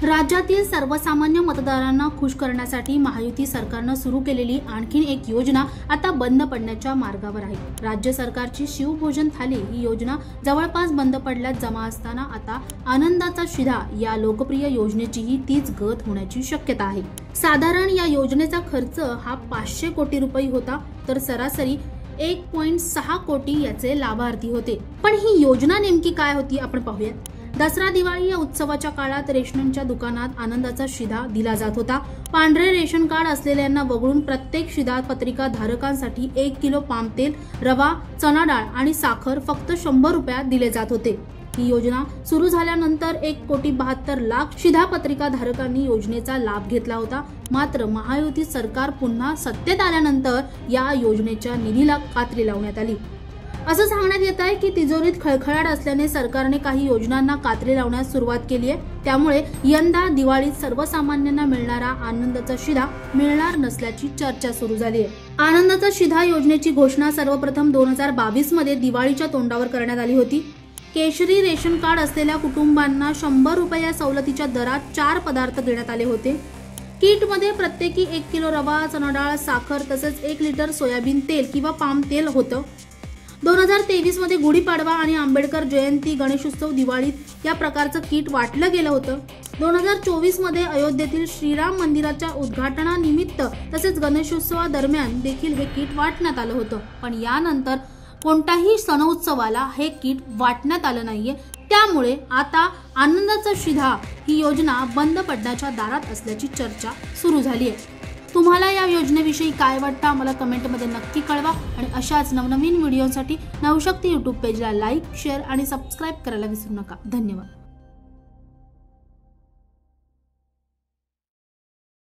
राज्यातील सर्वसामान्य मतदारांना खुश करण्यासाठी महायुती सरकारने सुरू केलेली आणखी एक योजना आता बंद पडण्याच्या मार्गावर आहे। राज्य सरकारची शिवभोजन थाली ही योजना जवळपास बंद पडल्यात जमा असताना आता आनंदाचा शिधा या लोकप्रिय योजनेचीही तीच गत होण्याची शक्यता आहे। साधारण या योजनेचा खर्च हा 500 कोटी रुपये होता, तर सरासरी 1.6 कोटी याचे लाभार्थी होते। पण ही योजना नेमकी काय होती आपण पाहूयात। दसरा दिवाळी या उत्सवाच्या काळात रेशनच्या दुकानात आनंदाचा शिधा दिला जात होता। पांढरे रेशन कार्ड असलेल्यांना वगळून प्रत्येक शिधा पत्रिका धारकांसाठी 1 किलो पाम तेल, रवा, चणा डाळ आणि साखर फक्त 100 रुपयात दिले जात होते। ही योजना सुरू झाल्यानंतर 1,72,00,000 शिधा पत्रिका धारकांनी योजनेचा लाभ घेतला होता। मात्र महायुती सरकार पुन्हा सत्तेत आल्यानंतर या योजनेच्या निधीला कात्री लावण्यात आली। असं सांगण्यात येत आहे की तिजोरीत खळखळाट असल्याने सरकारने काही योजनांना कात्री लावण्यास सुरुवात केली आहे। त्यामुळे यंदा दिवाळीत सर्वसामान्यांना मिळणारा आनंदाचा शिधा मिळणार नसल्याची चर्चा सुरू झाली आहे। आनंदाचा शिधा योजनेची घोषणा सर्वप्रथम 2022 मध्ये दिवाळीच्या तोंडावर करण्यात आली होती। केशरी रेशन कार्ड असलेल्या कुटुंबांना 100 रुपये सवलतीच्या दरात 4 पदार्थ देण्यात आले होते। किटमध्ये प्रत्येकी 1 किलो रवा, चणा डाळ, साखर तसेच 1 लिटर सोयाबीन तेल किंवा पाम तेल होतं। 2023 मध्ये गुढीपाडवा आणि आंबेडकर जयंती, गणेशोत्सव, दिवाळीत या प्रकारचं किट वाटलं गेलं होतं। 2024 मध्ये अयोध्येतील श्रीराम मंदिराच्या उद्घाटनानिमित्त तसेच गणेशोत्सवादरम्यान देखील हे किट वाटण्यात आलं होतं। पण यानंतर कोणत्याही सणोत्सवाला हे किट वाटण्यात आलं नाहीये। त्यामुळे आता आनंदाचा शिधा ही योजना बंद पडण्याच्या दारात असल्याची चर्चा सुरू झाली आहे। तुम्हाला या योजनेविषयी काय वाटतं आम्हाला कमेंटमध्ये नक्की कळवा आणि अशाच नवनवीन व्हिडिओसाठी नवशक्ती YouTube पेजला लाईक, शेअर आणि सबस्क्राईब करायला विसरू नका। धन्यवाद।